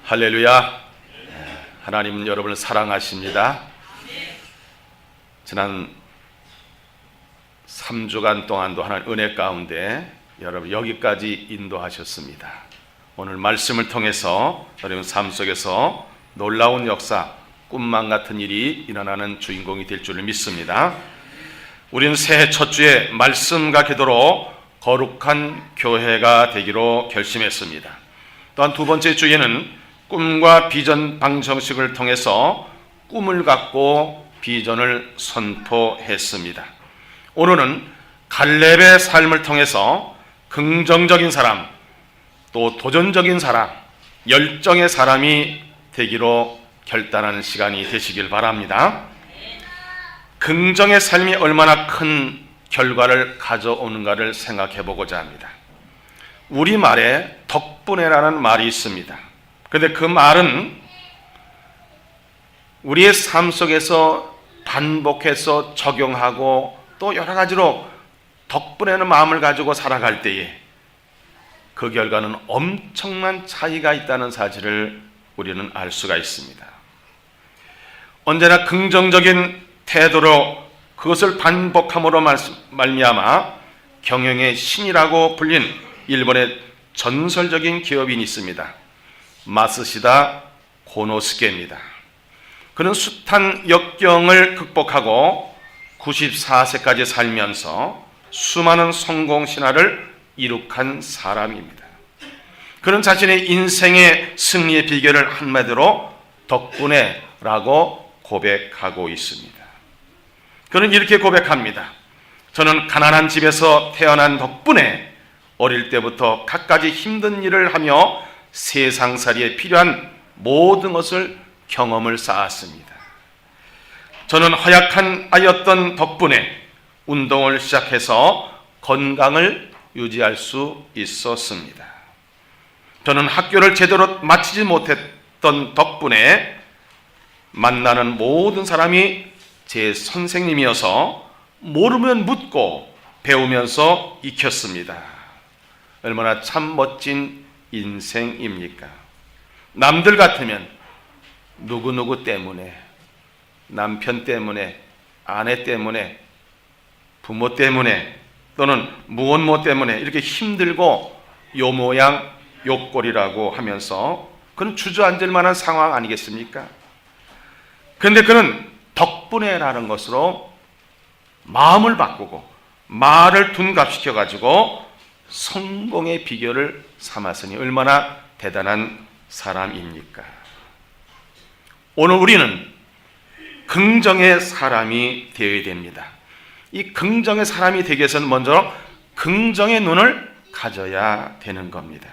할렐루야. 하나님은 여러분을 사랑하십니다. 지난 3주간 동안도 하나님 은혜 가운데 여러분 여기까지 인도하셨습니다. 오늘 말씀을 통해서 여러분 삶 속에서 놀라운 역사, 꿈만 같은 일이 일어나는 주인공이 될 줄을 믿습니다. 우리는 새해 첫 주에 말씀과 기도로 거룩한 교회가 되기로 결심했습니다. 또한 두 번째 주에는 꿈과 비전 방정식을 통해서 꿈을 갖고 비전을 선포했습니다. 오늘은 갈렙의 삶을 통해서 긍정적인 사람, 또 도전적인 사람, 열정의 사람이 되기로 결단하는 시간이 되시길 바랍니다. 긍정의 삶이 얼마나 큰 결과를 가져오는가를 생각해 보고자 합니다. 우리말에 덕분에라는 말이 있습니다. 그런데 그 말은 우리의 삶 속에서 반복해서 적용하고 또 여러 가지로 덕분에는 마음을 가지고 살아갈 때에 그 결과는 엄청난 차이가 있다는 사실을 우리는 알 수가 있습니다. 언제나 긍정적인 태도로 그것을 반복함으로 말미암아 경영의 신이라고 불린 일본의 전설적인 기업인이 있습니다. 마쓰시다 고노스케입니다. 그는 숱한 역경을 극복하고 94세까지 살면서 수많은 성공 신화를 이룩한 사람입니다. 그는 자신의 인생의 승리의 비결을 한마디로 덕분에라고 고백하고 있습니다. 그는 이렇게 고백합니다. 저는 가난한 집에서 태어난 덕분에 어릴 때부터 갖가지 힘든 일을 하며 세상살이에 필요한 모든 것을 경험을 쌓았습니다. 저는 허약한 아이였던 덕분에 운동을 시작해서 건강을 유지할 수 있었습니다. 저는 학교를 제대로 마치지 못했던 덕분에 만나는 모든 사람이 제 선생님이어서 모르면 묻고 배우면서 익혔습니다. 얼마나 참 멋진 인생입니까? 남들 같으면 누구누구 때문에, 남편 때문에, 아내 때문에, 부모 때문에 또는 무엇 때문에 이렇게 힘들고 요 모양 요 꼴이라고 하면서 그는 주저앉을 만한 상황 아니겠습니까? 그런데 그는 덕분에라는 것으로 마음을 바꾸고 말을 둔갑시켜 가지고 성공의 비결을 삼았으니 얼마나 대단한 사람입니까? 오늘 우리는 긍정의 사람이 되어야 됩니다. 이 긍정의 사람이 되기 위해서는 먼저 긍정의 눈을 가져야 되는 겁니다.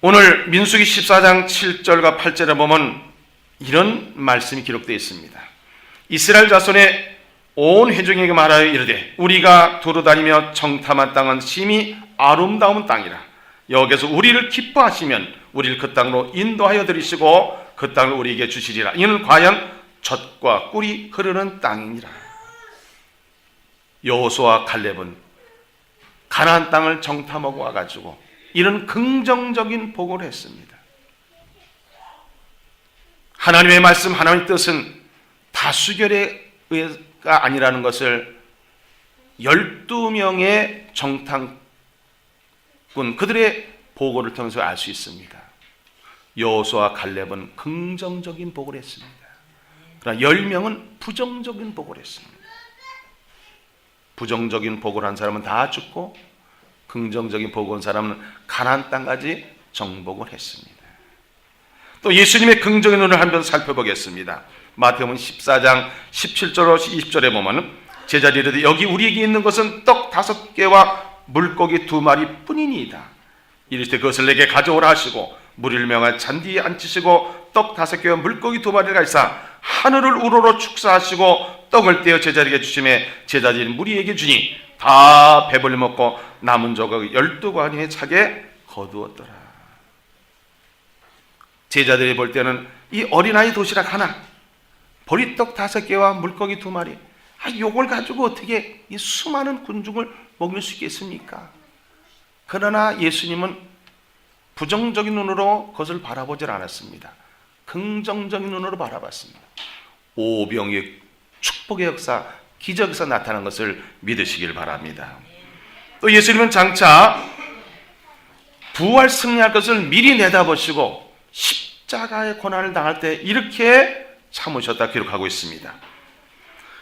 오늘 민수기 14장 7절과 8절에 보면 이런 말씀이 기록되어 있습니다. 이스라엘 자손의 온 회중에게 말하여 이르되 우리가 두루다니며 정탐한 땅은 심히 아름다운 땅이라. 여기서 우리를 기뻐하시면 우리를 그 땅으로 인도하여 들이시고 그 땅을 우리에게 주시리라. 이는 과연 젖과 꿀이 흐르는 땅이니라. 여호수아와 갈렙은 가나안 땅을 정탐하고 와가지고 이런 긍정적인 보고를 했습니다. 하나님의 말씀, 하나님의 뜻은 다수결의 의가 아니라는 것을 12명의 정탐꾼 그들의 보고를 통해서 알 수 있습니다. 여호수아와 갈렙은 긍정적인 보고를 했습니다. 그러나 10명은 부정적인 보고를 했습니다. 부정적인 보고를 한 사람은 다 죽고 긍정적인 보고한 사람은 가나안 땅까지 정복을 했습니다. 또 예수님의 긍정의 눈을 한번 살펴보겠습니다. 마태복음 14장 17절로 20절에 보면 제자들이 이르되 여기 우리에게 있는 것은 떡 5개와 물고기 2마리 뿐이니이다. 이르시되 그것을 내게 가져오라 하시고 무리를 명하여 잔디에 앉히시고 떡 5개와 물고기 2마리를 가지사 하늘을 우러러 축사하시고 떡을 떼어 제자들에게 주시매 제자들이 무리에게 주니 다 배불리 먹고 남은 조각을 12관에 차게 거두었더라. 제자들이 볼 때는 이 어린아이 도시락 하나, 보리떡 5개와 물고기 2마리, 요걸 가지고 어떻게 이 수많은 군중을 먹일 수 있겠습니까? 그러나 예수님은 부정적인 눈으로 그것을 바라보질 않았습니다. 긍정적인 눈으로 바라봤습니다. 오병이의 축복의 역사, 기적 역사 나타난 것을 믿으시길 바랍니다. 또 예수님은 장차 부활 승리할 것을 미리 내다보시고 십자가의 고난을 당할 때 이렇게 참으셨다 기록하고 있습니다.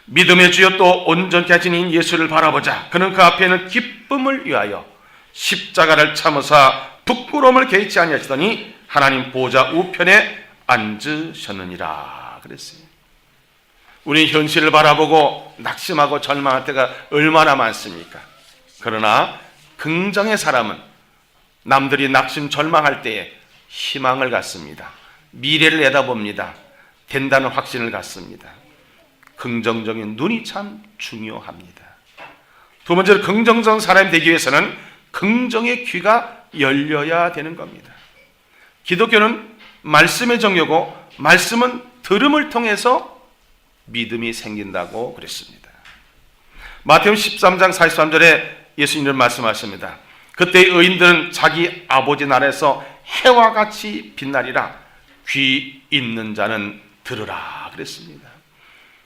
믿음의 주여 또 온전케 하신 이 예수를 바라보자. 그는 그 앞에는 기쁨을 위하여 십자가를 참으사 부끄러움을 개의치 아니하시더니 하나님 보좌 우편에 앉으셨느니라 그랬어요. 우리 현실을 바라보고 낙심하고 절망할 때가 얼마나 많습니까? 그러나 긍정의 사람은 남들이 낙심 절망할 때에 희망을 갖습니다. 미래를 내다봅니다. 된다는 확신을 갖습니다. 긍정적인 눈이 참 중요합니다. 두 번째로 긍정적인 사람이 되기 위해서는 긍정의 귀가 열려야 되는 겁니다. 기독교는 말씀의 정교고 말씀은 들음을 통해서 믿음이 생긴다고 그랬습니다. 마태복음 13장 43절에 예수님은 말씀하십니다. 그때 의인들은 자기 아버지 나라에서 해와 같이 빛나리라. 귀 있는 자는 들으라 그랬습니다.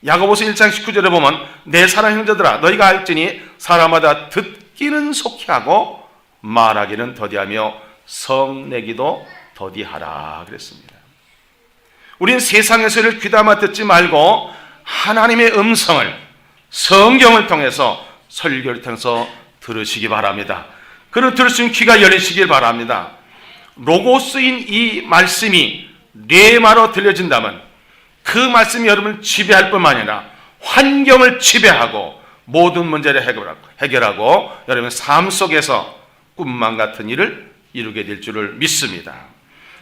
야고보서 1장 19절에 보면 내 사랑 형제들아 너희가 알지니 사람마다 듣기는 속히 하고 말하기는 더디하며 성내기도 더디하라 그랬습니다. 우린 세상의 소리를 귀담아 듣지 말고 하나님의 음성을 성경을 통해서 설교를 통해서 들으시기 바랍니다. 그런 들을 수 있는 귀가 열리시길 바랍니다. 로고스인 이 말씀이 뇌마로 들려진다면 그 말씀이 여러분을 지배할 뿐만 아니라 환경을 지배하고 모든 문제를 해결하고 여러분 삶 속에서 꿈만 같은 일을 이루게 될 줄을 믿습니다.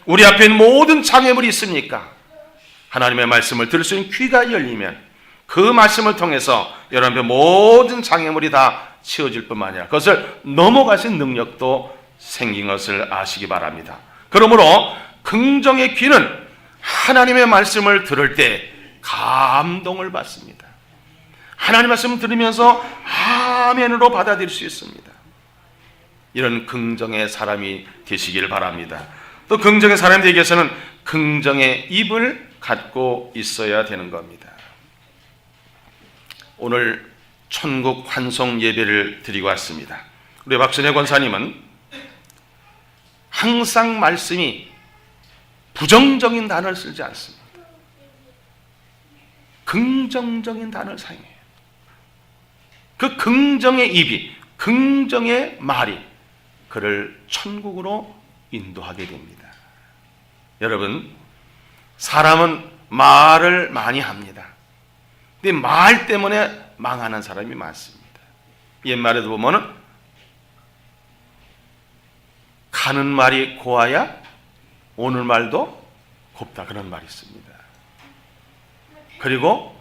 우리 앞에 있는 모든 장애물이 있습니까? 하나님의 말씀을 들을 수 있는 귀가 열리면 그 말씀을 통해서 여러분의 모든 장애물이 다 치워질 뿐만 아니라 그것을 넘어가신 능력도 생긴 것을 아시기 바랍니다. 그러므로 긍정의 귀는 하나님의 말씀을 들을 때 감동을 받습니다. 하나님의 말씀을 들으면서 아멘으로 받아들일 수 있습니다. 이런 긍정의 사람이 되시길 바랍니다. 또 긍정의 사람이 되기 위해서는 긍정의 입을 갖고 있어야 되는 겁니다. 오늘 천국 환송 예배를 드리고 왔습니다. 우리 박순혜 권사님은 항상 말씀이 부정적인 단어를 쓰지 않습니다. 긍정적인 단어를 사용해요. 그 긍정의 입이, 긍정의 말이 그를 천국으로 인도하게 됩니다. 여러분, 사람은 말을 많이 합니다. 근데 말 때문에 망하는 사람이 많습니다. 옛말에도 보면은 가는 말이 고와야 오는 말도 곱다 그런 말이 있습니다. 그리고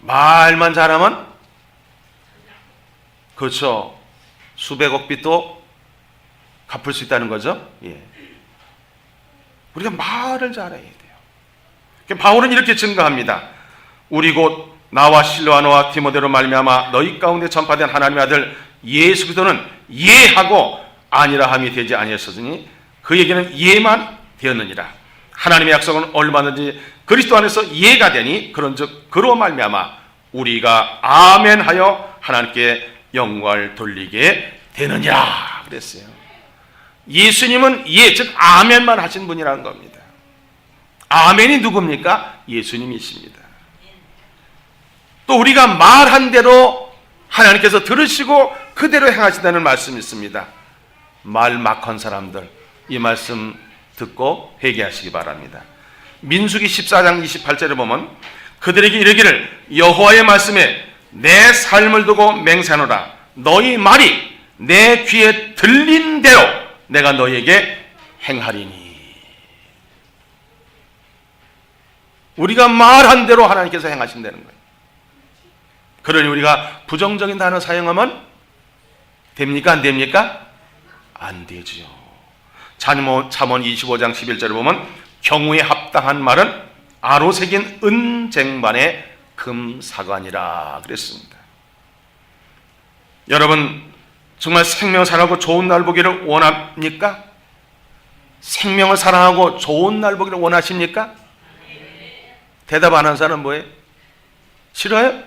말만 잘하면 그렇죠. 수백억 빚도 갚을 수 있다는 거죠. 예. 우리가 말을 잘해야 돼요. 바울은 이렇게 증거합니다. 우리 곧 나와 실로아노와 디모데로 말미암아 너희 가운데 전파된 하나님의 아들 예수 그리스도는 예하고 아니라함이 되지 아니하였으니 그에게는 예만 되었느니라. 하나님의 약속은 얼마든지 그리스도 안에서 예가 되니 그런즉 그로 말미암아 우리가 아멘하여 하나님께 영광을 돌리게 되느니라 그랬어요. 예수님은 예, 즉 아멘만 하신 분이라는 겁니다. 아멘이 누굽니까? 예수님이십니다. 또 우리가 말한 대로 하나님께서 들으시고 그대로 행하신다는 말씀이 있습니다. 말 막한 사람들 이 말씀 듣고 회개하시기 바랍니다. 민수기 14장 28절에 보면 그들에게 이르기를 여호와의 말씀에 내 삶을 두고 맹세하노라. 너희 말이 내 귀에 들린 대로 내가 너희에게 행하리니. 우리가 말한 대로 하나님께서 행하신다는 거예요. 그러니 우리가 부정적인 단어 사용하면 됩니까? 안 됩니까? 안 되지요. 잠언 25장 11절에 보면 경우에 합당한 말은 아로 새긴 은쟁반의 금사관이라 그랬습니다. 여러분 정말 생명 살아고 좋은 날 보기를 원합니까? 생명을 사랑하고 좋은 날 보기를 원하십니까? 대답 안 하는 사람은 뭐예요? 싫어요?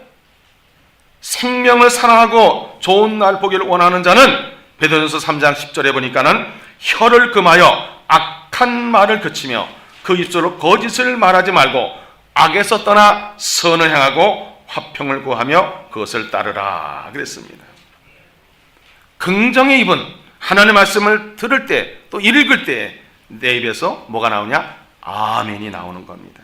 생명을 사랑하고 좋은 날 보기를 원하는 자는 베드로전서 3장 10절에 보니까는 혀를 금하여 악한 말을 그치며 그 입술로 거짓을 말하지 말고 악에서 떠나 선을 향하고 화평을 구하며 그것을 따르라 그랬습니다. 긍정의 입은 하나님의 말씀을 들을 때 또 읽을 때 내 입에서 뭐가 나오냐? 아멘이 나오는 겁니다.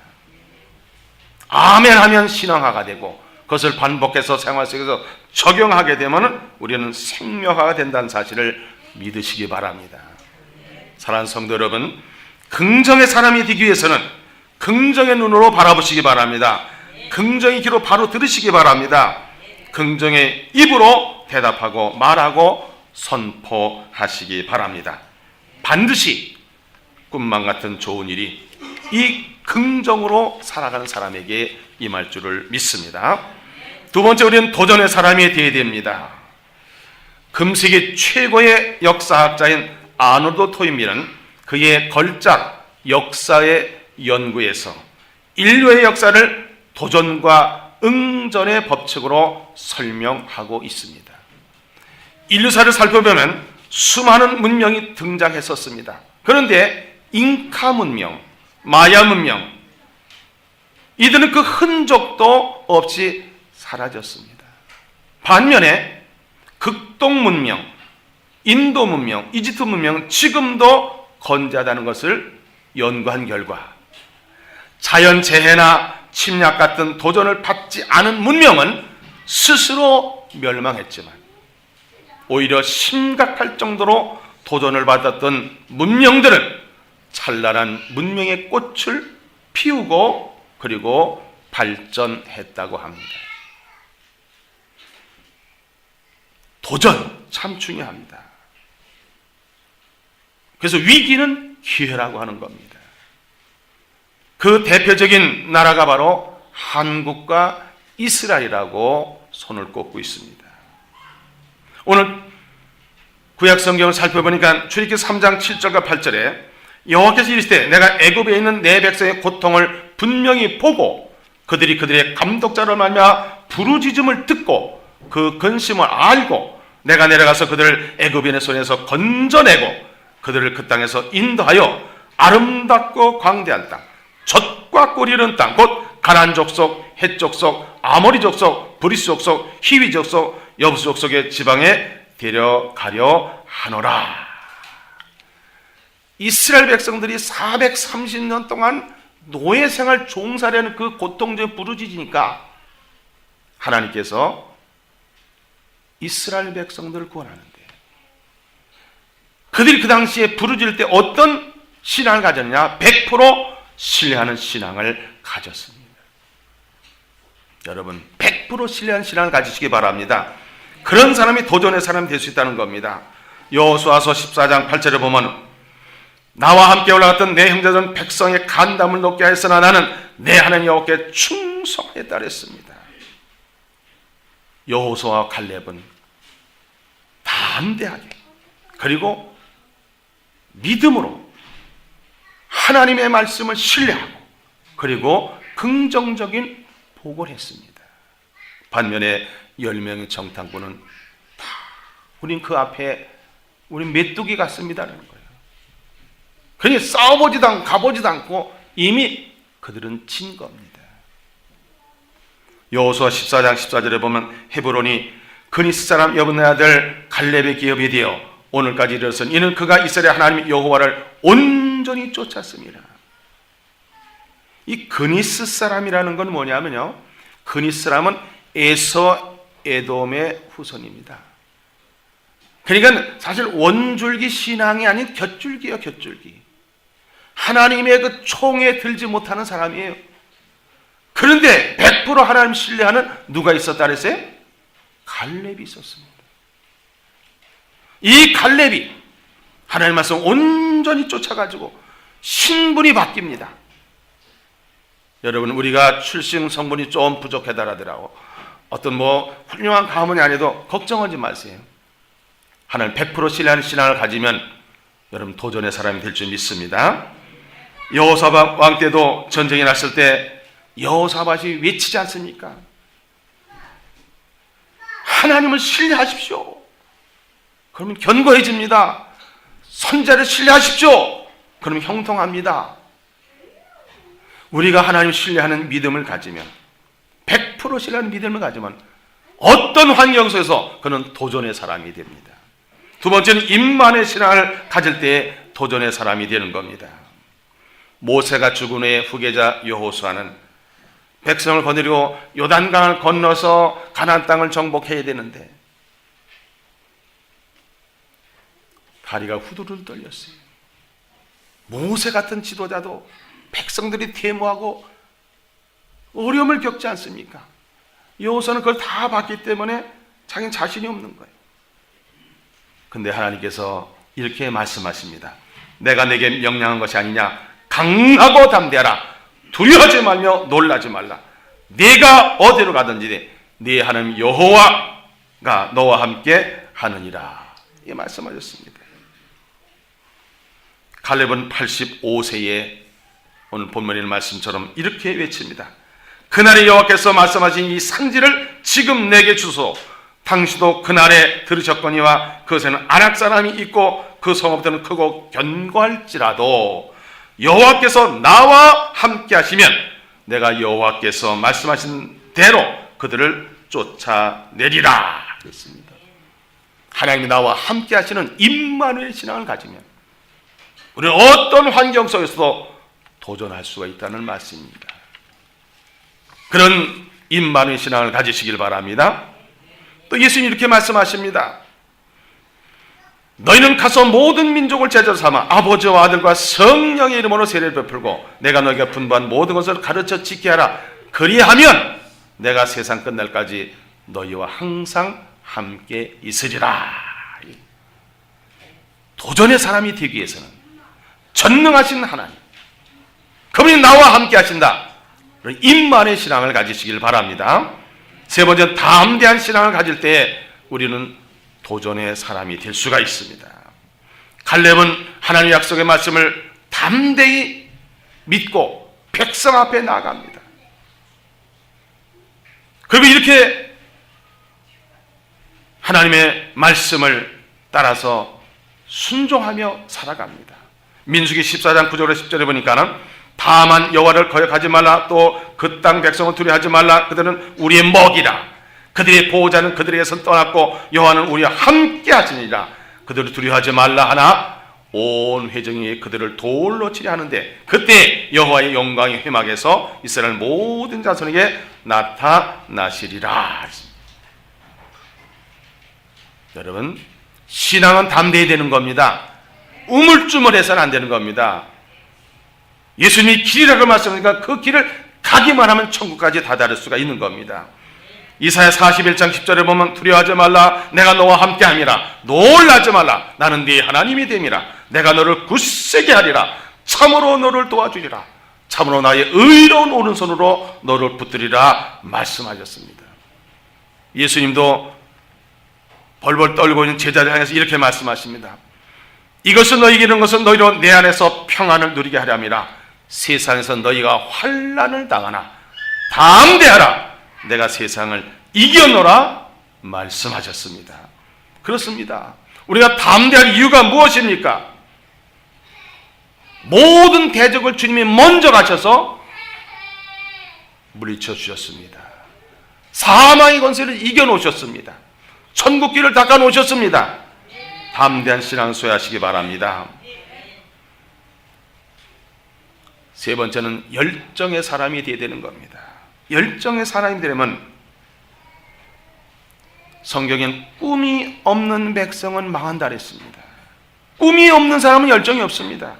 아멘 하면 신앙화가 되고 그것을 반복해서 생활 속에서 적용하게 되면 우리는 생명화가 된다는 사실을 믿으시기 바랍니다. 사랑하는 성도 여러분, 긍정의 사람이 되기 위해서는 긍정의 눈으로 바라보시기 바랍니다. 긍정의 귀로 바로 들으시기 바랍니다. 긍정의 입으로 대답하고 말하고 선포하시기 바랍니다. 반드시 꿈만 같은 좋은 일이 이 긍정으로 살아가는 사람에게 임할 줄을 믿습니다. 두 번째, 우리는 도전의 사람이 되어야 됩니다. 금세기 최고의 역사학자인 아놀드 토인비는 그의 걸작 역사의 연구에서 인류의 역사를 도전과 응전의 법칙으로 설명하고 있습니다. 인류사를 살펴보면 수많은 문명이 등장했었습니다. 그런데 잉카 문명, 마야 문명, 이들은 그 흔적도 없이 사라졌습니다. 반면에 극동 문명, 인도 문명, 이집트 문명은 지금도 건재하다는 것을 연구한 결과 자연재해나 침략 같은 도전을 받지 않은 문명은 스스로 멸망했지만 오히려 심각할 정도로 도전을 받았던 문명들은 찬란한 문명의 꽃을 피우고 그리고 발전했다고 합니다. 도전 참 중요합니다. 그래서 위기는 기회라고 하는 겁니다. 그 대표적인 나라가 바로 한국과 이스라엘이라고 손을 꼽고 있습니다. 오늘 구약 성경을 살펴보니까 출애굽기 3장 7절과 8절에 여호와께서 이르시되 내가 애굽에 있는 내 백성의 고통을 분명히 보고 그들의 감독자로 말미암아 부르짖음을 듣고 그 근심을 알고 내가 내려가서 그들을 애굽인의 손에서 건져내고 그들을 그 땅에서 인도하여 아름답고 광대한 땅, 젖과 꿀이 흐르는 땅, 곧 가나안 족속, 헷 족속, 아모리 족속, 브리스 족속, 히위 족속, 여부스 족속의 지방에 데려가려 하노라. 이스라엘 백성들이 430년 동안 노예 생활 종살이하는 그 고통적인 부르짖으니까 하나님께서 이스라엘 백성들을 구원하는데 그들이 그 당시에 부르짖을 때 어떤 신앙을 가졌냐? 100% 신뢰하는 신앙을 가졌습니다. 여러분 100% 신뢰하는 신앙을 가지시기 바랍니다. 그런 사람이 도전의 사람이 될 수 있다는 겁니다. 여호수아서 14장 8절에 보면 나와 함께 올라갔던 내 형제들은 백성의 간담을 높게 하였으나 나는 내 하나님 여호와께 충성에 따랐습니다. 여호수아와 갈렙은 담대하게 그리고 믿음으로 하나님의 말씀을 신뢰하고 그리고 긍정적인 보고를 했습니다. 반면에 10명의 정탐꾼은 다 우린 그 앞에 우린 메뚜기 같습니다라는 거예요. 그러니 싸워보지도 않고 가보지도 않고 이미 그들은 진 겁니다. 여호수아 14장 14절에 보면 헤브론이 그니스 사람 여분의 아들 갈렙의 기업이 되어 오늘까지 이르렀으니 이는 그가 이스라엘 하나님 여호와를 온전히 쫓았습니다. 이 그니스 사람이라는 건 뭐냐면요, 그니스 사람은 에서 에돔의 후손입니다. 그러니까 사실 원줄기 신앙이 아닌 곁줄기예요. 곁줄기. 하나님의 그 총에 들지 못하는 사람이에요. 그런데 100% 하나님 신뢰하는 누가 있었다 그랬어요? 갈렙이 있었습니다. 이 갈렙이 하나님 말씀 온전히 쫓아가지고 신분이 바뀝니다. 여러분 우리가 출생 성분이 좀 부족하더라도 어떤 훌륭한 가문이 아니어도 걱정하지 마세요. 하나님 100% 신뢰하는 신앙을 가지면 여러분 도전의 사람이 될 줄 믿습니다. 여호사밧 왕 때도 전쟁이 났을 때 여호사밧이 외치지 않습니까? 하나님을 신뢰하십시오. 그러면 견고해집니다. 선자를 신뢰하십시오. 그러면 형통합니다. 우리가 하나님을 신뢰하는 믿음을 가지면 100% 신뢰하는 믿음을 가지면 어떤 환경 속에서 그는 도전의 사람이 됩니다. 두 번째는 임만의 신앙을 가질 때에 도전의 사람이 되는 겁니다. 모세가 죽은 후에 후계자 여호수아는 백성을 거느리고 요단강을 건너서 가나안 땅을 정복해야 되는데 다리가 후두를 떨렸어요. 모세 같은 지도자도 백성들이 퇴모하고 어려움을 겪지 않습니까? 여호수아는 그걸 다 봤기 때문에 자기는 자신이 없는 거예요. 근데 하나님께서 이렇게 말씀하십니다. 내가 내게 명령한 것이 아니냐? 강하고 담대하라. 두려워하지 말며 놀라지 말라. 네가 어디로 가든지 네 하나님 여호와가 너와 함께 하느니라. 이 말씀하셨습니다. 갈렙은 85세에 오늘 본문의 말씀처럼 이렇게 외칩니다. 그날에 여호와께서 말씀하신 이 산지를 지금 내게 주소. 당시도 그날에 들으셨거니와 그것에는 아낙 사람이 있고 그 성읍들은 크고 견고할지라도 여호와께서 나와 함께 하시면 내가 여호와께서 말씀하신 대로 그들을 쫓아내리라 그랬습니다. 하나님이 나와 함께 하시는 임마누엘 신앙을 가지면 우리는 어떤 환경 속에서도 도전할 수가 있다는 말씀입니다. 그런 임마누엘 신앙을 가지시길 바랍니다. 또 예수님이 이렇게 말씀하십니다. 너희는 가서 모든 민족을 제자 삼아 아버지와 아들과 성령의 이름으로 세례를 베풀고 내가 너희가 분부한 모든 것을 가르쳐 지키게 하라. 그리하면 내가 세상 끝날까지 너희와 항상 함께 있으리라. 도전의 사람이 되기 위해서는 전능하신 하나님, 그분이 나와 함께 하신다. 임만의 신앙을 가지시길 바랍니다. 세 번째는 담대한 신앙을 가질 때 우리는 도전의 사람이 될 수가 있습니다. 갈렙은 하나님의 약속의 말씀을 담대히 믿고 백성 앞에 나아갑니다. 그리고 이렇게 하나님의 말씀을 따라서 순종하며 살아갑니다. 민수기 14장 9절에 10절에 보니까는 다만 여호와를 거역하지 말라. 또 그 땅 백성을 두려워하지 말라. 그들은 우리의 먹이라. 그들의 보호자는 그들에게서 떠났고 여호와는 우리와 함께 하시니라. 그들을 두려워하지 말라 하나 온 회중이 그들을 돌로 치려 하는데 그때 여호와의 영광이 회막에서 이스라엘 모든 자손에게 나타나시리라. 여러분, 신앙은 담대해야 되는 겁니다. 우물쭈물해서는 안 되는 겁니다. 예수님이 길이라고 말씀하니까 그 길을 가기만 하면 천국까지 다다를 수가 있는 겁니다. 이사야 41장 10절에 보면 두려워하지 말라. 내가 너와 함께 함이라. 놀라지 말라. 나는 네 하나님이 됨이라. 내가 너를 굳세게 하리라. 참으로 너를 도와주리라. 참으로 나의 의로운 오른손으로 너를 붙들리라 말씀하셨습니다. 예수님도 벌벌 떨고 있는 제자를 향해서 이렇게 말씀하십니다. 이것은 너희에게 이르는 것은 너희로 내 안에서 평안을 누리게 하려 함이라. 세상에서 너희가 환난을 당하나 담대하라. 내가 세상을 이겨노라 말씀하셨습니다. 그렇습니다. 우리가 담대할 이유가 무엇입니까? 모든 대적을 주님이 먼저 가셔서 물리쳐 주셨습니다. 사망의 권세를 이겨놓으셨습니다. 천국길을 닦아놓으셨습니다. 담대한 신앙 소유하시기 바랍니다. 세 번째는 열정의 사람이 되어야 되는 겁니다. 열정의 사람이 되려면 성경엔 꿈이 없는 백성은 망한다 그랬습니다. 꿈이 없는 사람은 열정이 없습니다.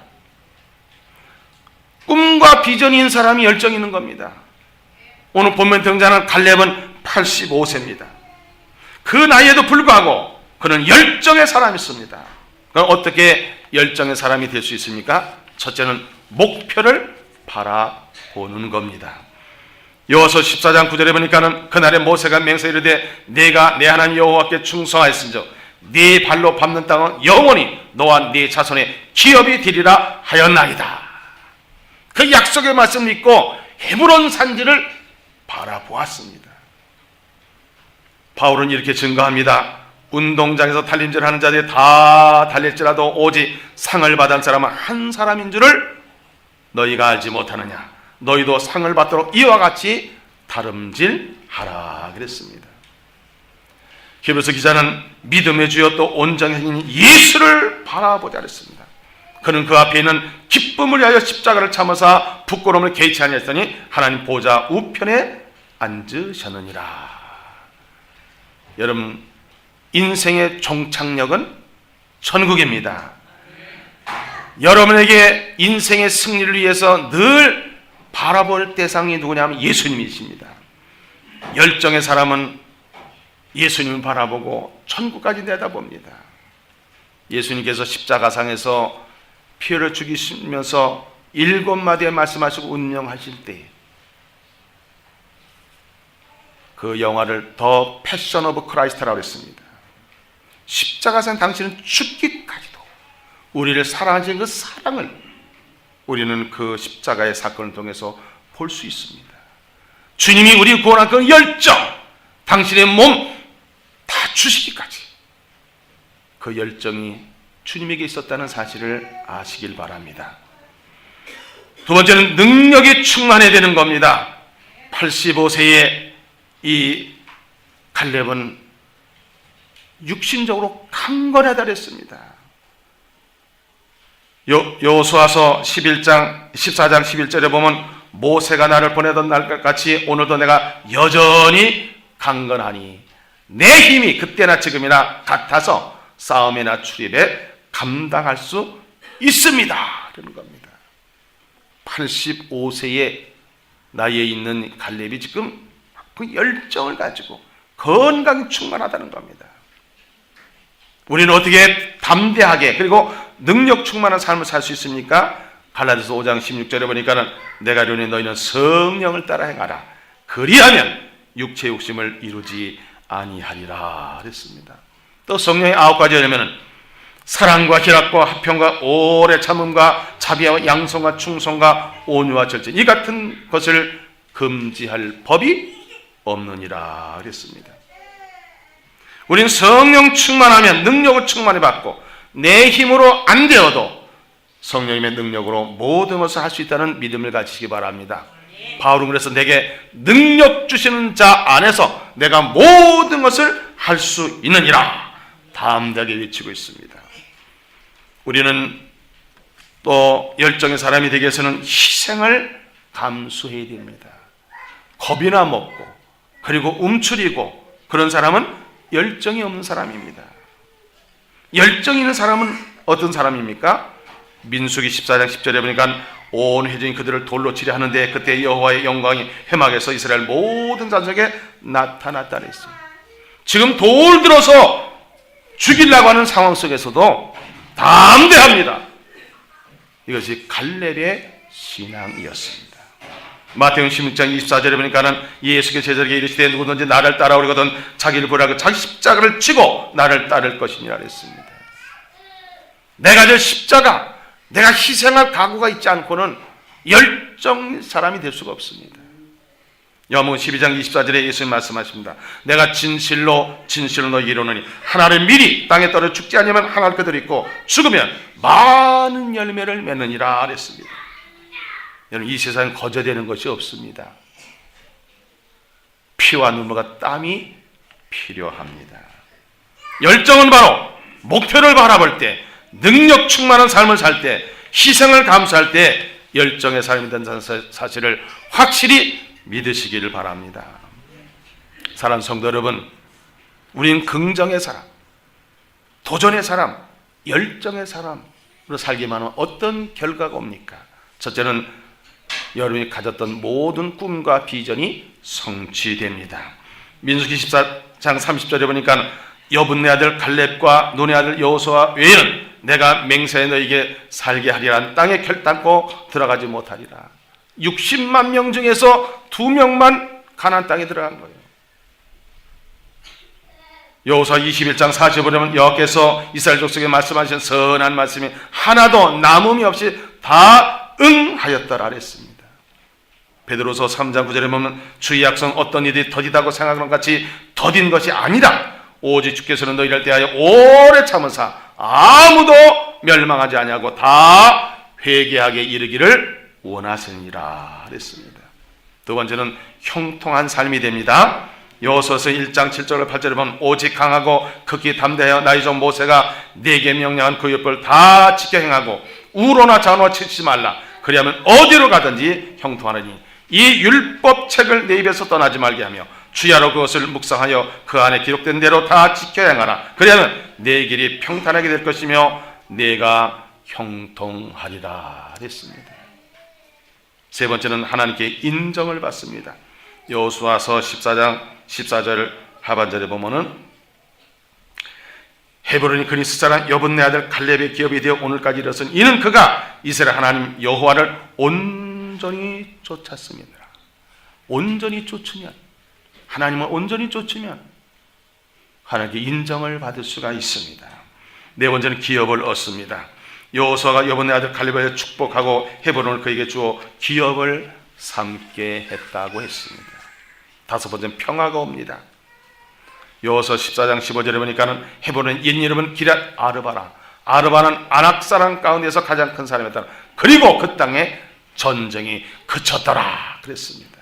꿈과 비전이 있는 사람이 열정이 있는 겁니다. 오늘 본문 등장하는 갈렙은 85세입니다. 그 나이에도 불구하고 그는 열정의 사람이었습니다. 그럼 어떻게 열정의 사람이 될 수 있습니까? 첫째는 목표를 바라보는 겁니다. 여호수아 14장 9절에 보니까는 그날에 모세가 맹세하여 이르되 내가 내 하나님 여호와께 충성하였은즉 네 발로 밟는 땅은 영원히 너와 네 자손의 기업이 되리라 하였나이다. 그 약속의 말씀을 믿고 헤브론 산지를 바라보았습니다. 바울은 이렇게 증거합니다. 운동장에서 달림질 하는 자들이 다 달릴지라도 오직 상을 받은 사람은 한 사람인 줄을 너희가 알지 못하느냐. 너희도 상을 받도록 이와 같이 다름질하라 그랬습니다. 히브리서 기자는 믿음의 주여 또 온전한 예수를 바라보자 그랬습니다. 그는 그 앞에 있는 기쁨을 위하여 십자가를 참으사 부끄러움을 개의치 아니하였더니 하나님 보좌 우편에 앉으셨느니라. 여러분, 인생의 종착역은 천국입니다. 여러분에게 인생의 승리를 위해서 늘 바라볼 대상이 누구냐면 예수님이십니다. 열정의 사람은 예수님을 바라보고 천국까지 내다봅니다. 예수님께서 십자가상에서 피를 죽이시면서 7마디의 말씀하시고 운명하실 때 그 영화를 더 패션 오브 크라이스트라고 했습니다. 십자가상 당신은 죽기까지도 우리를 사랑하신 그 사랑을 우리는 그 십자가의 사건을 통해서 볼 수 있습니다. 주님이 우리 구원한 그 열정, 당신의 몸 다 주시기까지 그 열정이 주님에게 있었다는 사실을 아시길 바랍니다. 두 번째는 능력이 충만해야 되는 겁니다. 85세의 이 갈렙은 육신적으로 강건하다 그랬습니다. 여호수아서 14장 11절에 보면 모세가 나를 보내던 날 같이 오늘도 내가 여전히 강건하니 내 힘이 그때나 지금이나 같아서 싸움이나 출입에 감당할 수 있습니다. 그러는 겁니다. 85세의 나이에 있는 갈렙이 지금 그 열정을 가지고 건강이 충만하다는 겁니다. 우리는 어떻게 담대하게 그리고 능력 충만한 삶을 살 수 있습니까? 갈라디아서 5장 16절에 보니까는 내가 이르노니 너희는 성령을 따라 행하라. 그리하면 육체의 욕심을 이루지 아니하리라 그랬습니다. 또 성령의 9가지 열매는 사랑과 희락과 화평과 오래 참음과 자비와 양성과 충성과 온유와 절제 이 같은 것을 금지할 법이 없느니라 그랬습니다. 우리는 성령 충만하면 능력을 충만히 받고 내 힘으로 안 되어도 성령님의 능력으로 모든 것을 할 수 있다는 믿음을 가지시기 바랍니다. 바울은 그래서 내게 능력 주시는 자 안에서 내가 모든 것을 할 수 있느니라 담대하게 외치고 있습니다. 우리는 또 열정의 사람이 되기 위해서는 희생을 감수해야 됩니다. 겁이나 먹고 그리고 움츠리고 그런 사람은 열정이 없는 사람입니다. 열정이 있는 사람은 어떤 사람입니까? 민수기 14장 10절에 보니까 온 회중이 그들을 돌로 치려 하는데 그때 여호와의 영광이 회막에서 이스라엘 모든 자손에게 나타났다 그랬어요. 지금 돌 들어서 죽이려고 하는 상황 속에서도 담대합니다. 이것이 갈렙의 신앙이었습니다. 마태복음 16장 24절에 보니까는 예수께서 제자에게 이르시되 누구든지 나를 따라오려거든 자기를 부인하고 자기 십자가를 지고 나를 따를 것이니라 그랬습니다. 내가 저 십자가, 내가 희생할 각오가 있지 않고는 열정 사람이 될 수가 없습니다. 요한복음 12장 24절에 예수님 말씀하십니다. 내가 진실로 진실로 너희에게 이르노니 하나를 미리 땅에 떨어 죽지 아니하면 항할 그들이 있고 죽으면 많은 열매를 맺느니라 그랬습니다. 여러분, 이 세상에 거저되는 것이 없습니다. 피와 눈물과 땀이 필요합니다. 열정은 바로 목표를 바라볼 때, 능력 충만한 삶을 살 때, 희생을 감수할 때 열정의 삶이 된다는 사실을 확실히 믿으시기를 바랍니다. 사랑하는 성도 여러분, 우리는 긍정의 사람, 도전의 사람, 열정의 사람으로 살기만 하면 어떤 결과가 옵니까? 첫째는 여러분이 가졌던 모든 꿈과 비전이 성취됩니다. 민수기 14장 30절에 보니까 여분네 아들 갈렙과 눈의 아들 여호수아 외에는 내가 맹세해 너에게 살게 하리라 땅에 결단코 들어가지 못하리라. 60만 명 중에서 2명만 가나안 땅에 들어간 거예요. 여호수아 21장 40절에 보면 여호와께서 이스라엘 족속에 말씀하신 선한 말씀이 하나도 남음이 없이 다 응하였더라 그랬습니다. 베드로서 3장 9절에 보면 주의 약속은 어떤 일이 더디다고 생각하는 것 같이 더딘 것이 아니라 오직 주께서는 너희를 대하여 오래 참으사 아무도 멸망하지 아니하고 다 회개하게 이르기를 원하시니라 그랬습니다. 두 번째는 형통한 삶이 됩니다. 여호수아서 1장 7절 8절에 보면 오직 강하고 극히 담대하여 나의 종 모세가 네게 명령한 그 율법을 다 지켜 행하고 우로나 좌우나 치지 말라. 그리하면 어디로 가든지 형통하느니 이 율법책을 내 입에서 떠나지 말게 하며 주야로 그것을 묵상하여 그 안에 기록된 대로 다 지켜 행하라. 그리하면 내 길이 평탄하게 될 것이며 내가 형통하리라 했습니다. 세 번째는 하나님께 인정을 받습니다. 여호수아서 14장 14절 하반절에 보면은 헤브론이 그니스 사람 여분네 아들 갈렙의 기업이 되어 오늘까지 이르렀으니 이는 그가 이스라엘 하나님 여호와를 온전히 쫓았습니다. 온전히 쫓으면, 하나님을 온전히 쫓으면 하나님께 인정을 받을 수가 있습니다. 네 번째는 기업을 얻습니다. 여호수아가 여분네 아들 갈렙을 축복하고 헤브론을 그에게 주어 기업을 삼게 했다고 했습니다. 다섯 번째는 평화가 옵니다. 여호수아 14장 15절에 보니까는 헤브론의 옛 이름은 기럇 아르바라. 아르바는 아낙 사람 가운데서 가장 큰 사람이었다. 그리고 그 땅에 전쟁이 그쳤더라 그랬습니다.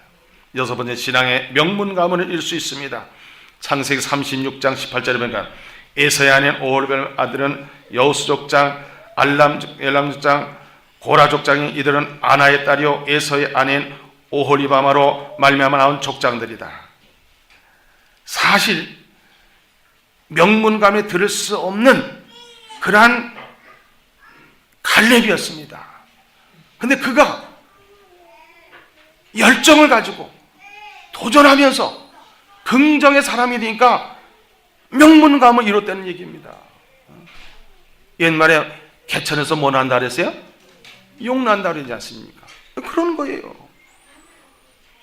여섯 번째 신앙의 명문 가문을 잃을 수 있습니다. 창세기 36장 18절에 보니까 에서의 아내인 오홀벨 아들은 여우스 족장, 엘람 족장, 고라 족장이 이들은 아나의 딸이요 에서의 아내인 오홀리바마로 말미암아 나온 족장들이다. 사실 명문감에 들을 수 없는 그러한 갈렙이었습니다. 근데 그가 열정을 가지고 도전하면서 긍정의 사람이 되니까 명문감을 이뤘다는 얘기입니다. 옛말에 개천에서 뭐 난다 그랬어요? 욕 난다 그러지 않습니까? 그런 거예요.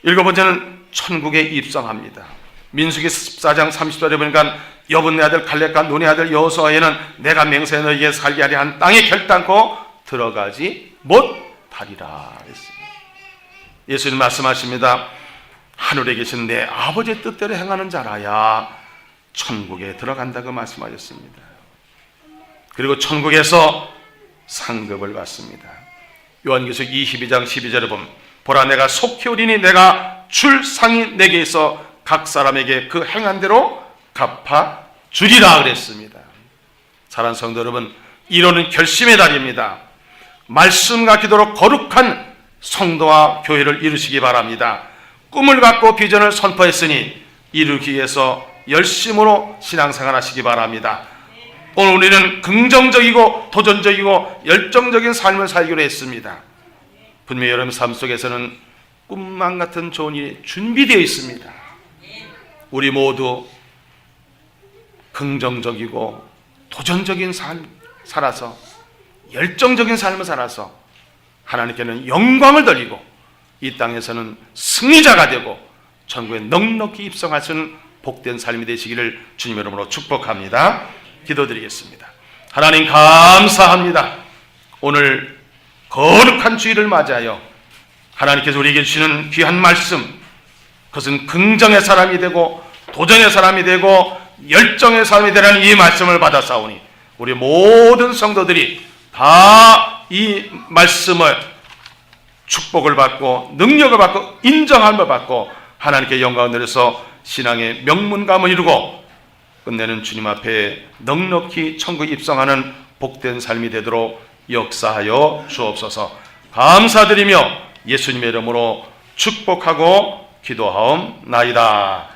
일곱 번째는 천국에 입성합니다. 민수기 14장 30절에 보니까 여분네 아들 갈렙과 눈의 아들 여호수아에는 내가 맹세해 너희에게 살게 하려 한 땅에 결단코 들어가지 못하리라 했습니다. 예수님 말씀하십니다. 하늘에 계신 내 아버지의 뜻대로 행하는 자라야 천국에 들어간다고 말씀하셨습니다. 그리고 천국에서 상급을 받습니다. 요한계시록 22장 12절에 보면 보라 내가 속히 오리니 내가 줄 상이 내게 있어 각 사람에게 그 행한 대로 갚아 주리라 그랬습니다. 사랑하는 성도 여러분, 이루는 결심의 달입니다. 말씀 같기도록 거룩한 성도와 교회를 이루시기 바랍니다. 꿈을 갖고 비전을 선포했으니 이루기 위해서 열심으로 신앙생활 하시기 바랍니다. 오늘 우리는 긍정적이고 도전적이고 열정적인 삶을 살기로 했습니다. 분명히 여러분 삶 속에서는 꿈만 같은 좋은 일이 준비되어 있습니다. 우리 모두 긍정적이고 도전적인 삶 살아서 열정적인 삶을 살아서 하나님께는 영광을 돌리고 이 땅에서는 승리자가 되고 천국에 넉넉히 입성할 수 있는 복된 삶이 되시기를 주님 이름으로 축복합니다. 기도드리겠습니다. 하나님 감사합니다. 오늘 거룩한 주일을 맞이하여 하나님께서 우리에게 주시는 귀한 말씀, 그것은 긍정의 사람이 되고 도전의 사람이 되고 열정의 사람이 되라는 이 말씀을 받아사오니 우리 모든 성도들이 다 이 말씀을 축복을 받고 능력을 받고 인정함을 받고 하나님께 영광을 드려서 신앙의 명문감을 이루고 끝내는 주님 앞에 넉넉히 천국에 입성하는 복된 삶이 되도록 역사하여 주옵소서. 감사드리며 예수님의 이름으로 축복하고 기도하옵나이다.